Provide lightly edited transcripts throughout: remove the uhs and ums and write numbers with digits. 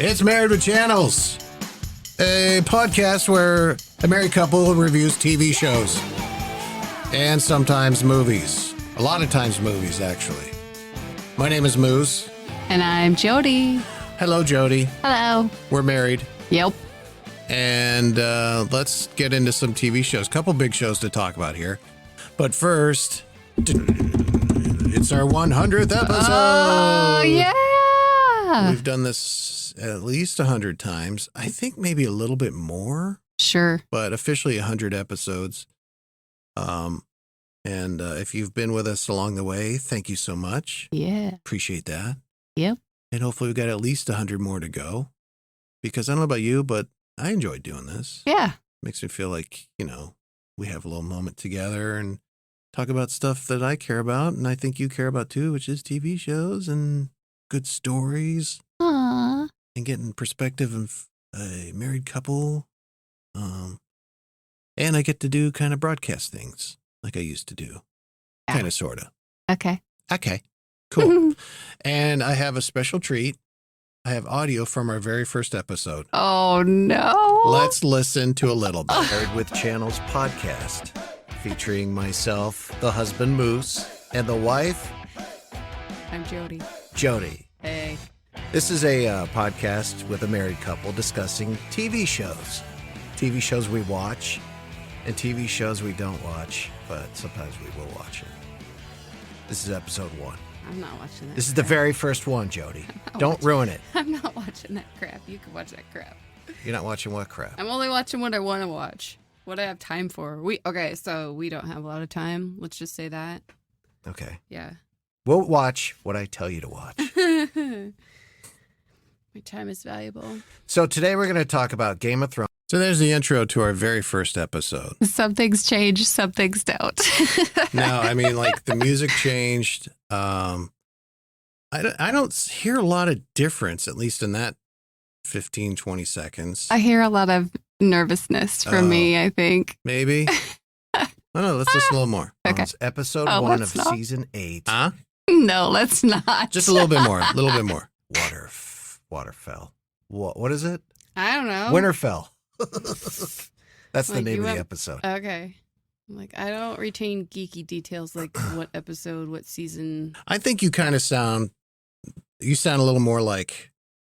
It's Married with Channels, a podcast where a married couple reviews TV shows and sometimes movies. A lot of times movies, actually. My name is Moose. And I'm Jody. Hello, Jody. Hello. We're married. Yep. And let's get into some TV shows. Couple big shows to talk about here. But first, it's our 100th episode. Oh, yeah. We've done this at least 100 times. I think maybe a little bit more. Sure. But officially 100 episodes. And if you've been with us along the way, thank you so much. Yeah. Appreciate that. Yep. And hopefully we've got at least 100 more to go. Because I don't know about you, but I enjoy doing this. Yeah. Makes me feel like, we have a little moment together and talk about stuff that I care about and I think you care about too, which is TV shows and good stories. Aww. And getting perspective of a married couple. And I get to do kind of broadcast things like I used to do. Yeah. Kind of, sort of. Okay. Okay. Cool. And I have a special treat. I have audio from our very first episode. Oh, no. Let's listen to a little bit. Married with Channels podcast featuring myself, the husband Moose, and the wife, I'm Jody. Jody. Hey. This is a podcast with a married couple discussing TV shows. TV shows we watch and TV shows we don't watch, but sometimes we will watch it. This is episode 1. I'm not watching that. This is the very first one, Jody. Don't ruin it. I'm not watching that crap. You can watch that crap. You're not watching what crap? I'm only watching what I want to watch. What I have time for. So we don't have a lot of time. Let's just say that. Okay. Yeah. We'll watch what I tell you to watch. My time is valuable. So today we're going to talk about Game of Thrones. So there's the intro to our very first episode. Some things change, some things don't. No, I mean, like the music changed. I don't hear a lot of difference, at least in that 15, 20 seconds. I hear a lot of nervousness from me, I think. Maybe. No, let's listen a little more. Okay. It's episode 1 of not. season 8. Huh? No, let's not. Just a little bit more. A little bit more. Waterfell. What is it? I don't know. Winterfell. That's the Like, name of the episode. Okay. I don't retain geeky details like what episode, what season. I think you kind of sound a little more like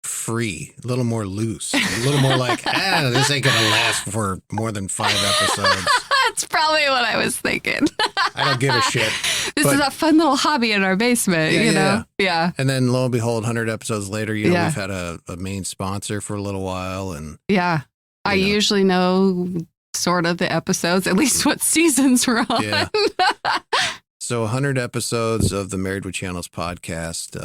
free, a little more loose, a little more like, this ain't going to last for more than 5 episodes. That's probably what I was thinking. I don't give a shit. This is a fun little hobby in our basement, you know? Yeah. And then lo and behold, 100 episodes later, we've had a main sponsor for a little while. And yeah. I usually know sort of the episodes, at least what seasons we're on. Yeah. So 100 episodes of the Married with Channels podcast.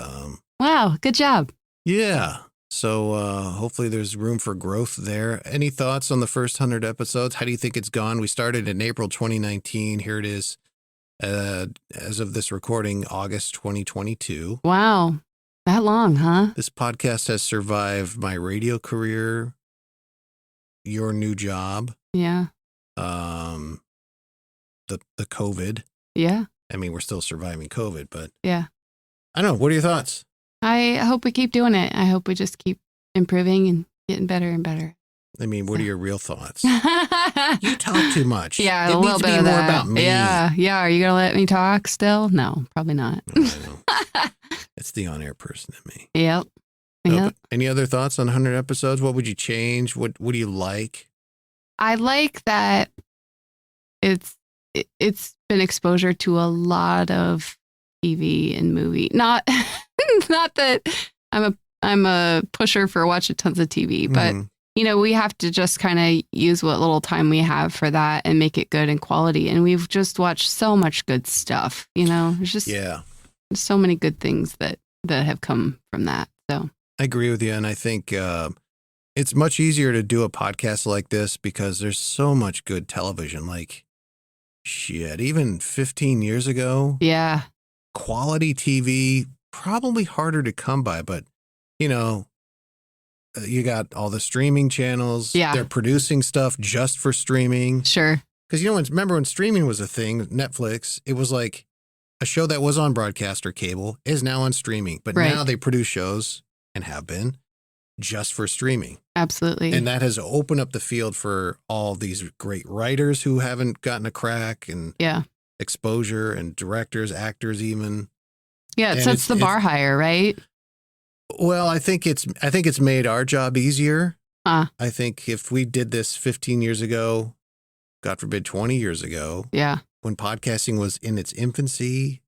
Wow. Good job. Yeah. So hopefully there's room for growth there. Any thoughts on the first 100 episodes? How do you think it's gone? We started in April 2019. Here it is. As of this recording, August 2022. Wow. That long, huh? This podcast has survived my radio career, your new job. Yeah. The COVID. Yeah. I mean, we're still surviving COVID, but yeah. I don't know. What are your thoughts? I hope we keep doing it. I hope we just keep improving and getting better and better. I mean, what are your real thoughts? You talk too much. Yeah, it a little needs bit to be of more that. about me. Yeah. Are you going to let me talk still? No, probably not. No, I know. It's the on-air person in me. Yep. But any other thoughts on 100 episodes? What would you change? What do you like? I like that it's been exposure to a lot of TV and movie. Not that I'm a pusher for watching tons of TV, but we have to just kind of use what little time we have for that and make it good and quality. And we've just watched so much good stuff. There's just so many good things that have come from that. So I agree with you, and I think it's much easier to do a podcast like this because there's so much good television. Like, shit, even 15 years ago, quality TV, probably harder to come by, but, you got all the streaming channels. Yeah. They're producing stuff just for streaming. Sure. Because, remember when streaming was a thing, Netflix, it was like a show that was on broadcast or cable is now on streaming. But now they produce shows and have been just for streaming. Absolutely. And that has opened up the field for all these great writers who haven't gotten a crack, and exposure, and directors, actors even. Yeah, it sets the bar higher, right? Well, I think it's made our job easier. I think if we did this 15 years ago, God forbid 20 years ago, when podcasting was in its infancy,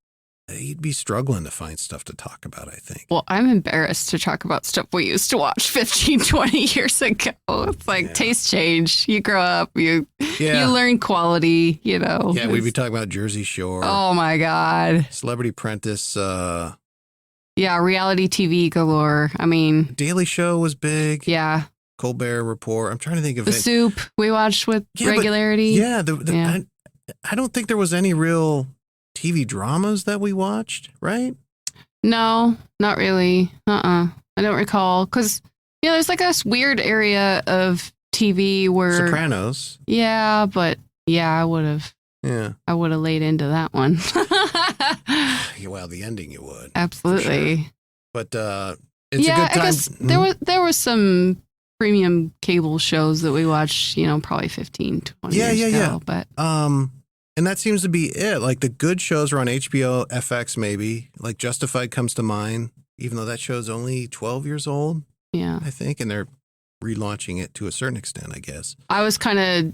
you'd be struggling to find stuff to talk about, I think. Well, I'm embarrassed to talk about stuff we used to watch 15, 20 years ago. It's like taste change. You grow up, you learn quality, you know. Yeah, we'd be talking about Jersey Shore. Oh, my God. Celebrity Apprentice. Reality TV galore. I mean. Daily Show was big. Yeah. Colbert Report. I'm trying to think of The Soup we watched with regularity. I don't think there was any real TV dramas that we watched, right? No, not really. I don't recall. Because, there's like this weird area of TV where... Sopranos. Yeah, but I would have... Yeah. I would have laid into that one. Well, the ending you would. Absolutely. Sure. But it's a good time. I guess there was some premium cable shows that we watched, probably 15, 20 years ago. Yeah. But and that seems to be it. Like the good shows are on HBO, FX maybe. Like Justified comes to mind, even though that show's only 12 years old. Yeah. I think, and they're relaunching it to a certain extent, I guess. I was kind of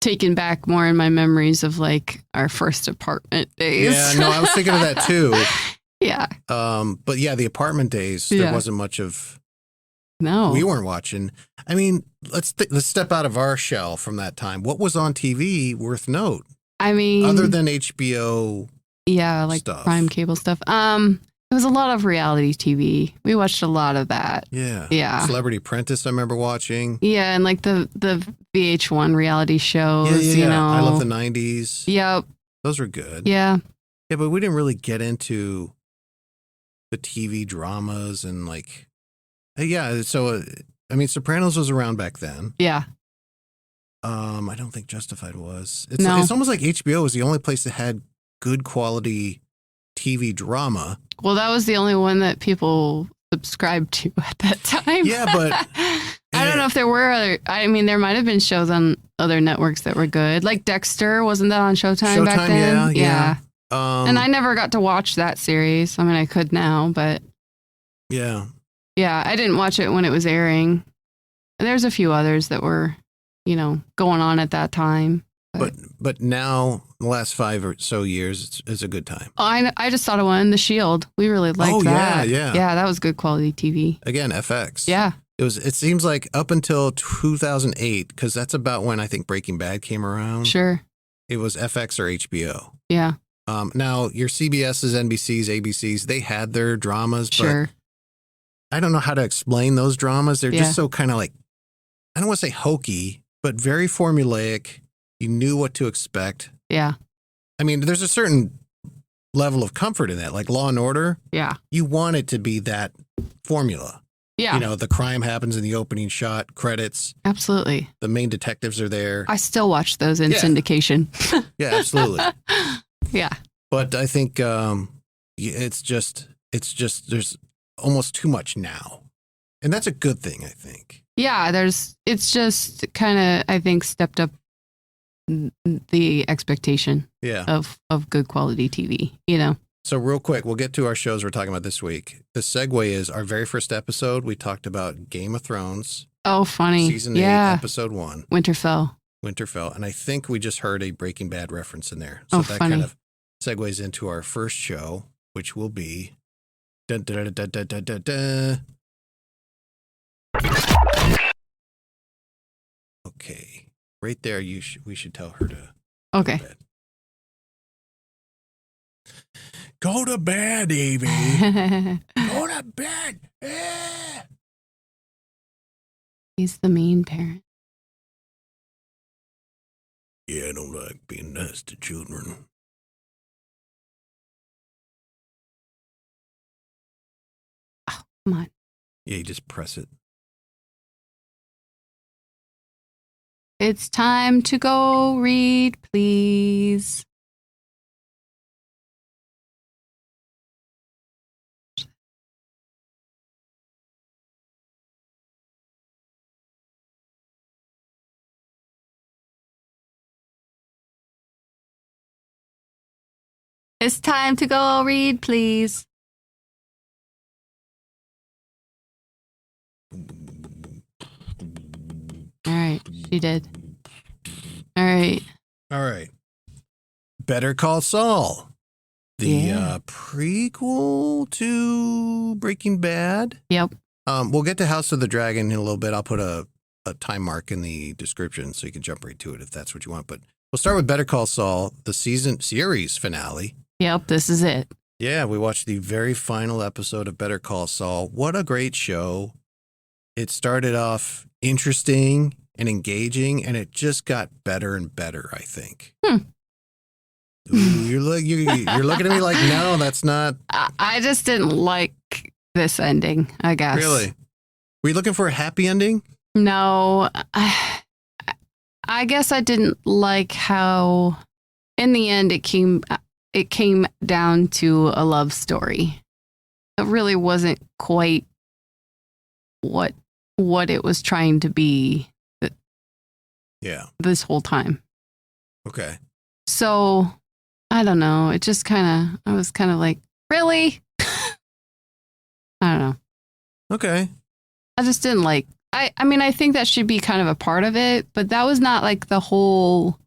taken back more in my memories of like our first apartment days. Yeah, no, I was thinking of that too. Yeah. But yeah, the apartment days, there wasn't much of. No, we weren't watching. I mean, let's step out of our shell from that time. What was on TV worth note? I mean, other than HBO, like stuff. Prime cable stuff. It was a lot of reality TV. We watched a lot of that. Yeah. Celebrity Apprentice, I remember watching. Yeah, and like the VH1 reality shows. Yeah. I love the 90s. Yep. Those were good. Yeah. Yeah, but we didn't really get into the TV dramas and like. Yeah, so I mean, Sopranos was around back then. Yeah. I don't think Justified was. It's almost like HBO was the only place that had good quality TV drama. Well, that was the only one that people subscribed to at that time. Yeah, but I don't know if there were other. I mean, there might have been shows on other networks that were good, like Dexter. Wasn't that on Showtime back then? Yeah. And I never got to watch that series. I mean, I could now, but yeah. Yeah, I didn't watch it when it was airing. There's a few others that were, going on at that time. But now, the last 5 or so years, it's a good time. I just thought of one, The Shield. We really liked that. Yeah. Yeah, that was good quality TV. Again, FX. Yeah. It seems like up until 2008, because that's about when I think Breaking Bad came around. Sure. It was FX or HBO. Yeah. Now, your CBS's, NBC's, ABC's, they had their dramas, but I don't know how to explain those dramas. They're just so kind of like, I don't want to say hokey, but very formulaic. You knew what to expect. Yeah. I mean, there's a certain level of comfort in that, like Law and Order. Yeah. You want it to be that formula. Yeah. The crime happens in the opening shot, credits. Absolutely. The main detectives are there. I still watch those in syndication. Yeah, absolutely. Yeah. But I think it's just there's almost too much now. And that's a good thing, I think. Yeah, it's just kind of, I think, stepped up the expectation of good quality TV, So real quick, we'll get to our shows we're talking about this week. The segue is our very first episode. We talked about Game of Thrones. Oh, funny. Season 8, episode 1. Winterfell. And I think we just heard a Breaking Bad reference in there. So that funny. kind of segues into our first show, which will be... Dun, dun, dun, dun, dun, dun, dun, dun. Okay. Right there, we should tell her to okay. Go to bed. Go to bed, Evie. Go to bed. He's the mean parent. Yeah, I don't like being nice to children. Oh, come on. Yeah, you just press it. It's time to go read, please. It's time to go read, please. All right, she did. All right. Better Call Saul, the prequel to Breaking Bad. Yep. We'll get to House of the Dragon in a little bit. I'll put a time mark in the description so you can jump right to it if that's what you want. But we'll start with Better Call Saul, the series finale. Yep, this is it. Yeah, we watched the very final episode of Better Call Saul. What a great show. It started off interesting and engaging, and it just got better and better, I think. Ooh, you're looking at me like, no, that's not. I just didn't like this ending, I guess. Really? Were you looking for a happy ending? No, I guess I didn't like how, in the end, it came down to a love story. It really wasn't quite what it was trying to be. This whole time. Okay. So, I don't know. It just I was kind of like, really? I don't know. Okay. I just didn't like, I mean, I think that should be kind of a part of it, but that was not like the whole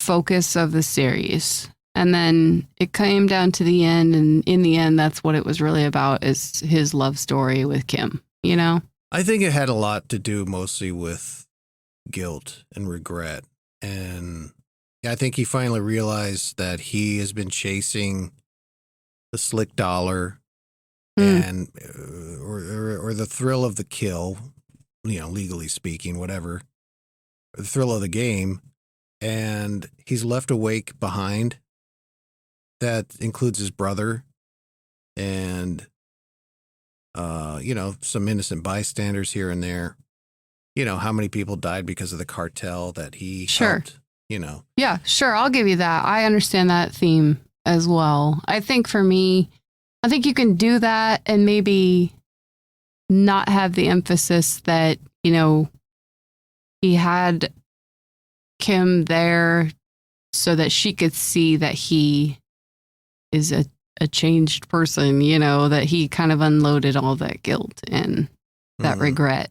focus of the series. And then it came down to the end, and in the end, that's what it was really about, is his love story with Kim, you know? I think it had a lot to do mostly with guilt and regret. And I think he finally realized that he has been chasing the slick dollar and or the thrill of the kill, legally speaking, whatever, the thrill of the game. And he's left a wake behind that includes his brother and, some innocent bystanders here and there. How many people died because of the cartel that he helped, Yeah, sure. I'll give you that. I understand that theme as well. I think for me, I think you can do that and maybe not have the emphasis that, he had Kim there so that she could see that he is a changed person, that he kind of unloaded all that guilt and that regret.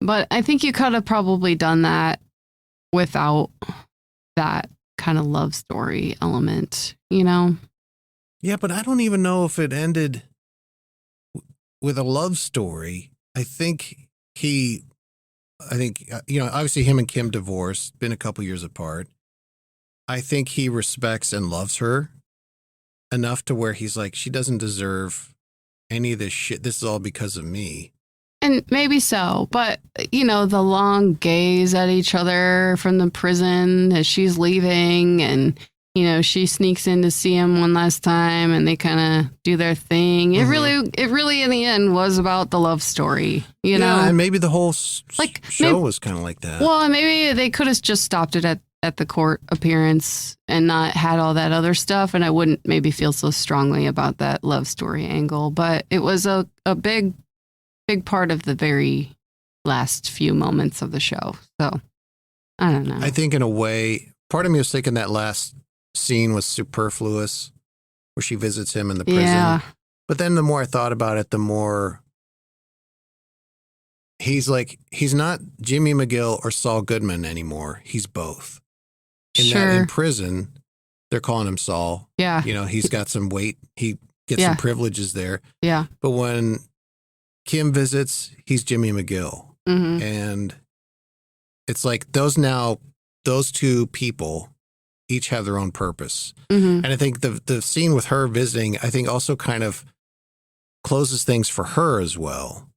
But I think you could have probably done that without that kind of love story element, Yeah, but I don't even know if it ended with a love story. I think obviously him and Kim divorced, been a couple years apart. I think he respects and loves her enough to where he's like, she doesn't deserve any of this shit. This is all because of me. And maybe so, but, the long gaze at each other from the prison as she's leaving, and, she sneaks in to see him one last time, and they kind of do their thing. It really, in the end, was about the love story, you know? Yeah, and maybe the whole show was kind of like that. Well, and maybe they could have just stopped it at the court appearance and not had all that other stuff, and I wouldn't maybe feel so strongly about that love story angle, but it was a big part of the very last few moments of the show. So, I don't know. I think in a way, part of me was thinking that last scene was superfluous, where she visits him in the prison. Yeah. But then the more I thought about it, the more he's not Jimmy McGill or Saul Goodman anymore. He's both. In prison, they're calling him Saul. Yeah. He's got some weight. He gets some privileges there. Yeah. But when Kim visits, he's Jimmy McGill. Mm-hmm. And it's like those two people each have their own purpose. Mm-hmm. And I think the scene with her visiting, I think also kind of closes things for her as well.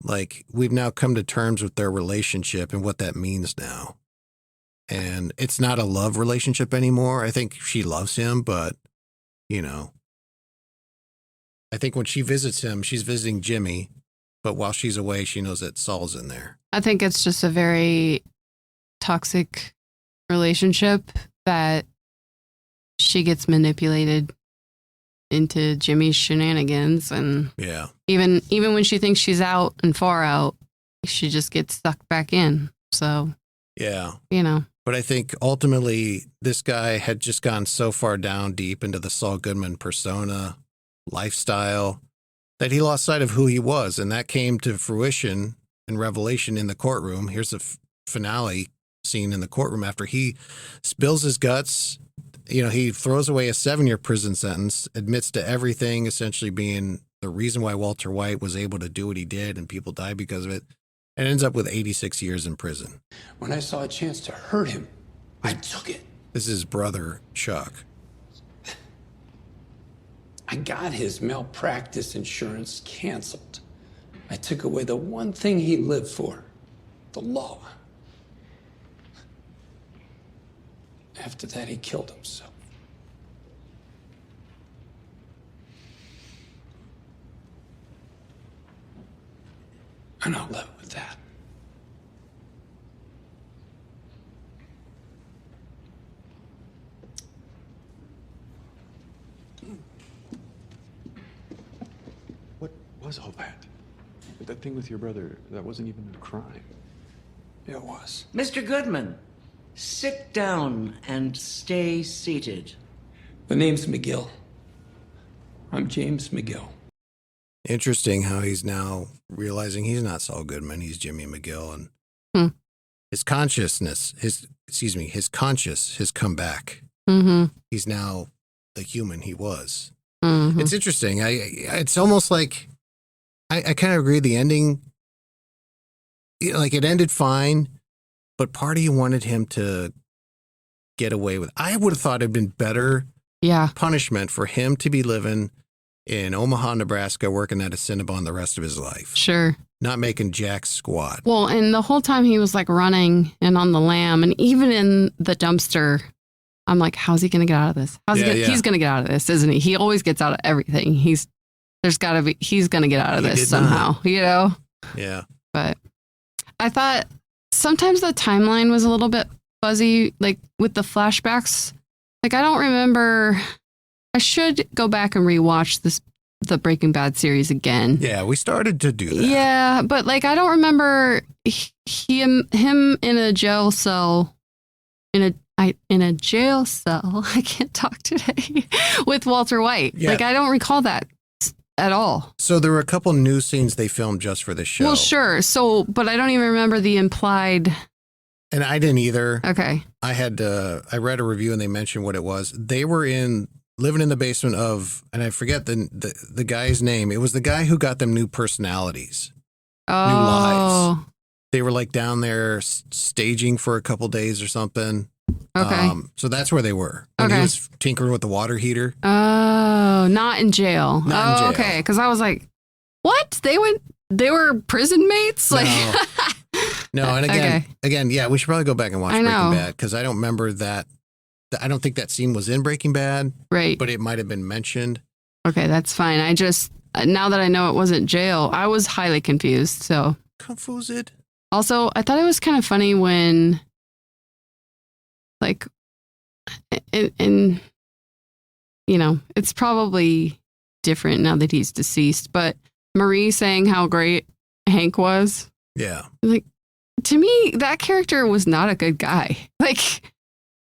Like, we've now come to terms with their relationship and what that means now. And it's not a love relationship anymore. I think she loves him, but, I think when she visits him, she's visiting Jimmy. But while she's away, she knows that Saul's in there. I think it's just a very toxic relationship that she gets manipulated into Jimmy's shenanigans. And even when she thinks she's out and far out, she just gets sucked back in. So, yeah. But But I think ultimately this guy had just gone so far down deep into the Saul Goodman persona, lifestyle, that he lost sight of who he was. And that came to fruition and revelation in the courtroom. Here's the finale scene in the courtroom after he spills his guts. You know, he throws away a 7-year prison sentence, admits to everything, essentially being the reason why Walter White was able to do what he did and people died because of it, and ends up with 86 years in prison. When I saw a chance to hurt him, I took it. This is his brother, Chuck. I got his malpractice insurance canceled. I took away the one thing he lived for, the law. After that, he killed himself. And I'll live with that. What was all that? That thing with your brother, that wasn't even a crime. It was. Mr. Goodman, sit down and stay seated. The name's McGill. I'm James McGill. Interesting how he's now realizing he's not Saul Goodman, he's Jimmy McGill, and his consciousness, his conscious has come back. He's now the human he was. It's interesting. It's almost like I kind of agree. The ending, like it ended fine, but part of you wanted him to get away with. I would have thought it'd been better punishment for him to be living in Omaha, Nebraska, working at a Cinnabon the rest of his life. Sure. Not making jack squat. Well, and the whole time he was like running and on the lam, and even in the dumpster, I'm like, how's he going to get out of this? He's going to get out of this, isn't he? He always gets out of everything. He's going to get out of this somehow, you know? Yeah. But I thought sometimes the timeline was a little bit fuzzy, like with the flashbacks. Like, I don't remember. I should go back and rewatch the Breaking Bad series again. Yeah, we started to do that. Yeah, but like I don't remember him in a jail cell in a jail cell. I can't talk today with Walter White. Yeah. Like I don't recall that at all. So there were a couple new scenes they filmed just for this show. Well, sure. So, but I don't even remember the implied. And I didn't either. Okay. I read a review and they mentioned what it was. They were living in the basement of, and I forget the guy's name. It was the guy who got them new personalities, new lives. They were like down there staging for a couple days or something. Okay. So that's where they were. When he was tinkering with the water heater. Oh, not in jail. Not in jail. Okay. Because I was like, what? They were prison mates? Like, no. And again, yeah, we should probably go back and watch Breaking Bad because I don't remember that. I don't think that scene was in Breaking Bad. Right. But it might have been mentioned. Okay, that's fine. I just, now that I know it wasn't jail, I was highly confused. So. Confused. Also, I thought it was kind of funny when, like, and you know, it's probably different now that he's deceased, but Marie saying how great Hank was. Yeah. Like, to me, that character was not a good guy. Like,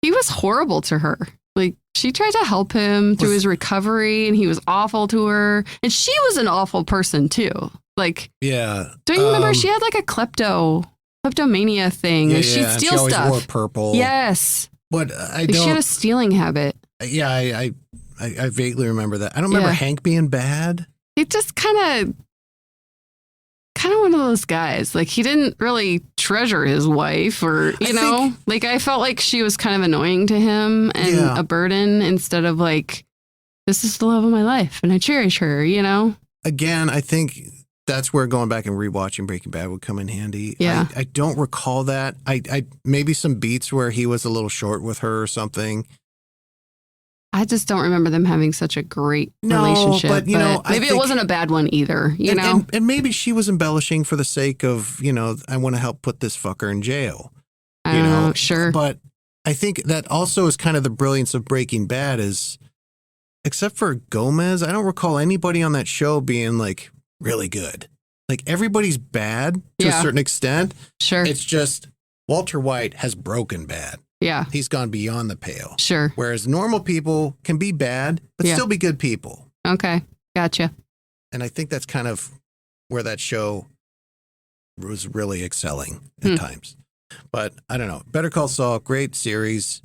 he was horrible to her. Like, she tried to help him through his recovery, and he was awful to her. And she was an awful person, too. Like, yeah. Don't you remember? She had like a kleptomania thing. Yeah, She'd steal she always stuff. wore purple. Yes. But She had a stealing habit. Yeah, I vaguely remember that. I don't remember Hank being bad. He just kind of one of those guys. Like, he didn't really treasure his wife, or you know, like I felt like she was kind of annoying to him and a burden instead of like, this is the love of my life and I cherish her. You know. Again, I think that's where going back and rewatching Breaking Bad would come in handy. Yeah. I don't recall that. I maybe some beats where he was a little short with her or something. I just don't remember them having such a great relationship. But you know, maybe it wasn't a bad one either. You know, and maybe she was embellishing for the sake of, you know, I want to help put this fucker in jail. You know, sure. But I think that also is kind of the brilliance of Breaking Bad is, except for Gomez, I don't recall anybody on that show being like really good. Like everybody's bad to a certain extent. Sure. It's just Walter White has broken bad. Yeah. He's gone beyond the pale. Sure. Whereas normal people can be bad, but still be good people. Okay. Gotcha. And I think that's kind of where that show was really excelling at times. But I don't know. Better Call Saul, great series.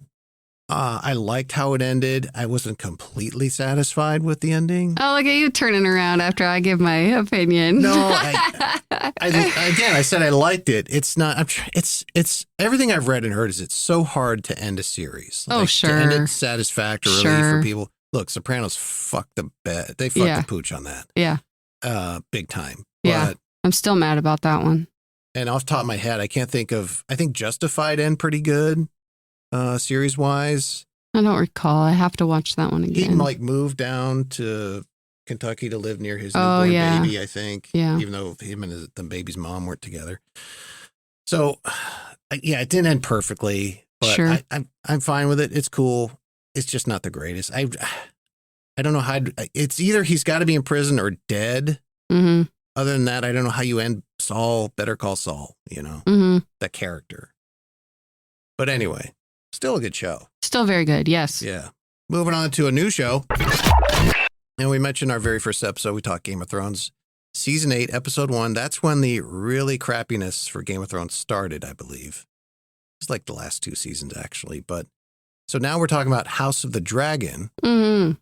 I liked how it ended. I wasn't completely satisfied with the ending. Oh, look at you turning around after I give my opinion. No, I said I liked it. It's not. It's everything I've read and heard is it's so hard to end a series. Sure. To end it satisfactorily for people. Look, Sopranos fucked the bed. They fucked the pooch on that. Yeah. Big time. Yeah. But, I'm still mad about that one. And off the top of my head, I can't think of. I think Justified end pretty good. Series wise, I don't recall. I have to watch that one again. He moved down to Kentucky to live near his newborn baby, I think. Yeah. Even though him and the baby's mom weren't together. So, it didn't end perfectly, but sure. I'm fine with it. It's cool. It's just not the greatest. I don't know how. It's either he's got to be in prison or dead. Mm-hmm. Other than that, I don't know how you end Saul. Better Call Saul. That character. But anyway. Still a good show. Still very good, yes. Yeah. Moving on to a new show. And we mentioned our very first episode, we talked Game of Thrones. Season 8, Episode 1. That's when the really crappiness for Game of Thrones started, I believe. It's like the last 2 seasons, actually. But so now we're talking about House of the Dragon,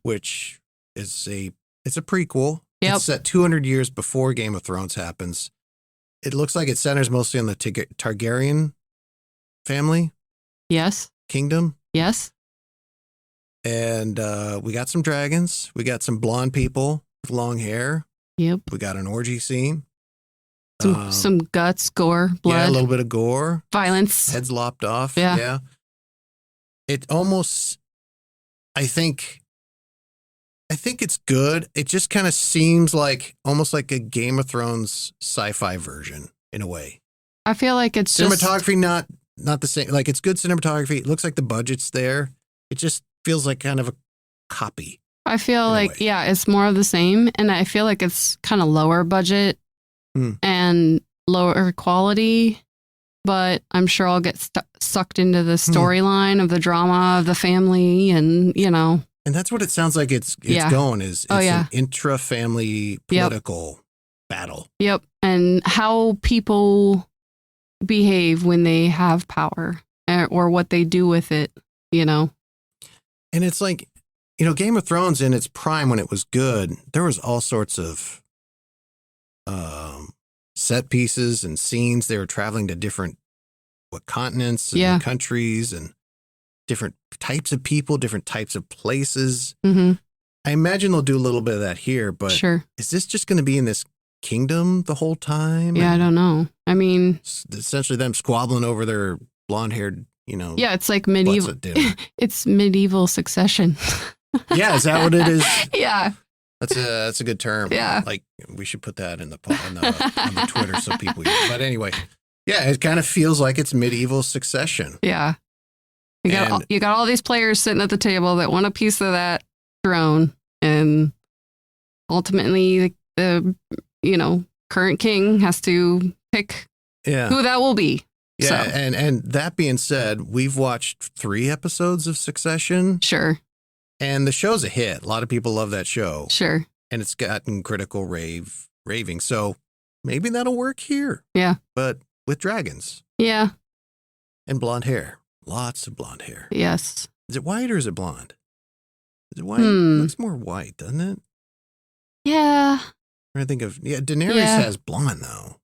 which is it's a prequel. Yep. It's set 200 years before Game of Thrones happens. It looks like it centers mostly on the Targaryen family. Yes. Kingdom. Yes. And we got some dragons. We got some blonde people with long hair. Yep. We got an orgy scene. Some guts, gore, blood. Yeah, a little bit of gore. Violence. Heads lopped off. Yeah. It almost, I think it's good. It just kind of seems like almost like a Game of Thrones sci-fi version in a way. I feel like it's cinematography, not the same. Like, it's good cinematography. It looks like the budget's there. It just feels like kind of a copy. I feel like, it's more of the same. And I feel like it's kind of lower budget and lower quality. But I'm sure I'll get sucked into the storyline of the drama of the family and, And that's what it sounds like it's going is an intra-family political battle. Yep. And how people behave when they have power or what they do with it, And it's like, Game of Thrones in its prime when it was good, there was all sorts of set pieces and scenes. They were traveling to different continents and countries and different types of people, different types of places. Mm-hmm. I imagine they'll do a little bit of that here, but is this just going to be in this kingdom the whole time? Yeah, I don't know. I mean, essentially them squabbling over their blonde-haired, Yeah, it's like medieval. It's medieval Succession. Yeah, is that what it is? Yeah. That's a good term. Yeah. Like, we should put that on the Twitter so people use it. But anyway, it kind of feels like it's medieval Succession. Yeah. You got all these players sitting at the table that want a piece of that throne, and ultimately the current king has to pick who that will be. Yeah, so. and that being said, we've watched 3 episodes of Succession. Sure. And the show's a hit. A lot of people love that show. Sure. And it's gotten critical raving. So maybe that'll work here. Yeah. But with dragons. Yeah. And blonde hair. Lots of blonde hair. Yes. Is it white or is it blonde? Is it white? It looks more white, doesn't it? Yeah. I'm trying to think of, Daenerys has blonde though.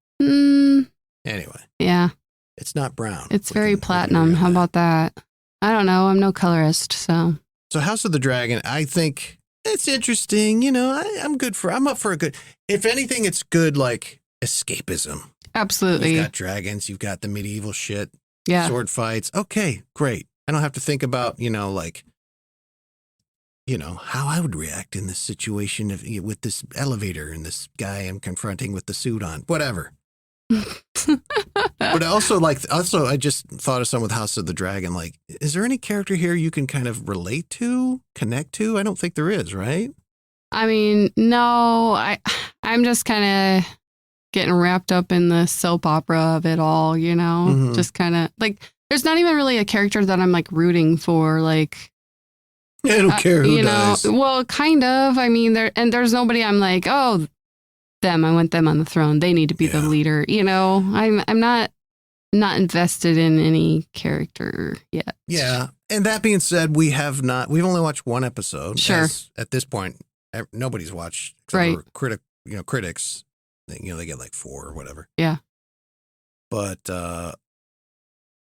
Anyway. Yeah. It's not brown. It's very platinum. How about that? I don't know. I'm no colorist, so. So House of the Dragon, I think it's interesting. I'm up for a good, if anything, it's good like escapism. Absolutely. You've got dragons. You've got the medieval shit. Yeah. Sword fights. Okay, great. I don't have to think about, how I would react in this situation with this elevator and this guy I'm confronting with the suit on. Whatever. But also I just thought of something with House of the Dragon. Like, is there any character here you can kind of relate to, connect to? I don't think there is, right? I mean, no, I'm just kind of getting wrapped up in the soap opera of it all, Just kind of like there's not even really a character that I'm like rooting for. Like, I don't care who does. Well, kind of. I mean, there's nobody I'm like, oh, them. I want them on the throne. They need to be the leader. You know, I'm not invested in any character yet. Yeah. And that being said, we've only watched one episode. Sure. At this point, nobody's watched. Right. Critics, they get like 4 or whatever. Yeah. But,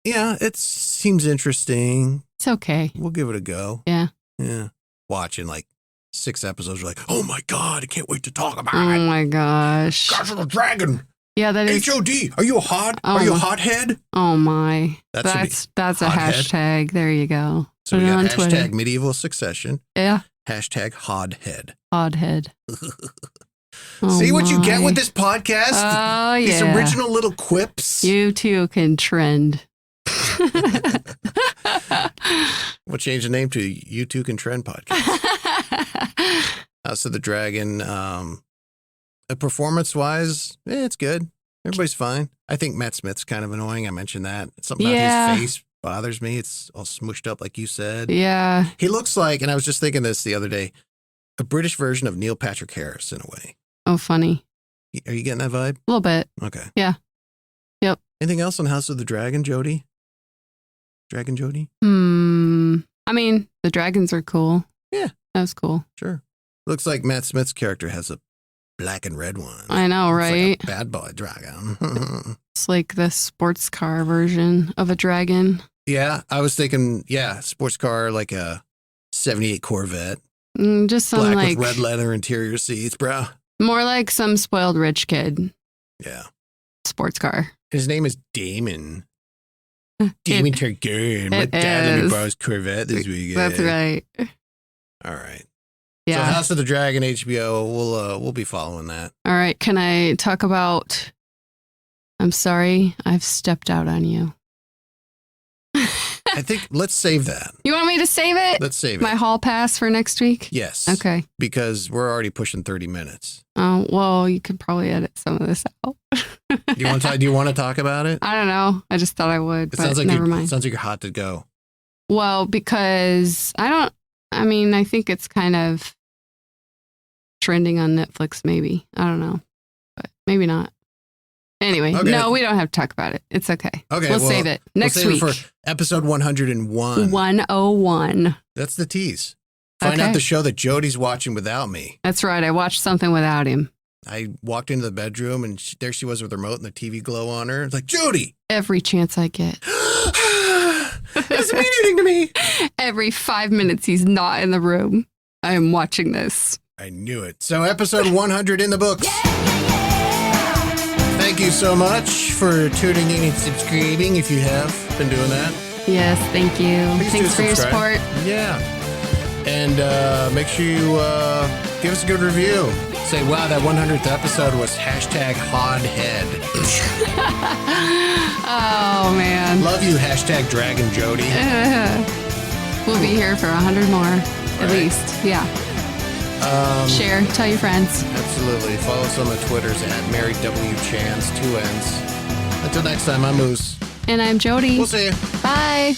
it seems interesting. It's okay. We'll give it a go. Yeah. Yeah. Watching like 6 episodes, you're like, oh my God, I can't wait to talk about it. Oh my gosh. Gosh, of the Dragon. Yeah, that is. HOD. Are you a hothead? Oh my. That's a hothead. hashtag. There you go. So Put we it got on hashtag Twitter. medieval succession. Yeah. Hashtag hodhead. Oddhead. See what you get with this podcast? Oh, yeah. These original little quips. You too can trend. We'll change the name to You Two Can Trend Podcast. House of the Dragon. Performance-wise, it's good. Everybody's fine. I think Matt Smith's kind of annoying. I mentioned that. Something about his face bothers me. It's all smooshed up like you said. Yeah. He looks like, and I was just thinking this the other day, a British version of Neil Patrick Harris in a way. Oh, funny. Are you getting that vibe? A little bit. Okay. Yeah. Yep. Anything else on House of the Dragon, Jody? Dragon Jody? I mean, the dragons are cool. Yeah. That was cool. Sure. Looks like Matt Smith's character has a black and red one. I know, right? Like a bad boy dragon. It's like the sports car version of a dragon. Yeah, I was thinking, sports car, like a 78 Corvette. Just some black like with red leather interior seats, bro. More like some spoiled rich kid. Yeah. Sports car. His name is Damon. Damon Targaryen. My it dad let me is. borrow his Corvette this weekend. That's right. All right. Yeah. So House of the Dragon, HBO, we'll be following that. All right. Can I talk about? I'm sorry, I've stepped out on you. I think let's save that. You want me to save it? Let's save it. My hall pass for next week? Yes. Okay. Because we're already pushing 30 minutes. Oh, well, you could probably edit some of this out. Do you want to talk about it? I don't know. I just thought I would, It but sounds like never mind. It sounds like you're hot to go. Well, because I think it's kind of trending on Netflix, maybe. I don't know, but maybe not. Anyway, Okay. no, we don't have to talk about it. It's okay. Okay, We'll save it next week. week. For episode 101. 101. That's the tease. Find out the show that Jody's watching without me. That's right. I watched something without him. I walked into the bedroom and there she was with the remote and the TV glow on her. It's like, Jody! Every chance I get. Doesn't mean anything to me. Every 5 minutes he's not in the room. I am watching this. I knew it. So episode 100 in the books. Thank you so much for tuning in and subscribing if you have been doing that. Yes, thank you. Please Thanks for your subscribe. support. Yeah. And make sure you give us a good review. Say, wow, that 100th episode was hashtag hodhead. Oh, man. Love you, hashtag Dragon Jody. We'll be here for 100 more, at least. Yeah. Share, tell your friends. Absolutely. Follow us on the Twitters at MaryWChans, 2 N's. Until next time, I'm Moose. And I'm Jody. We'll see you. Bye.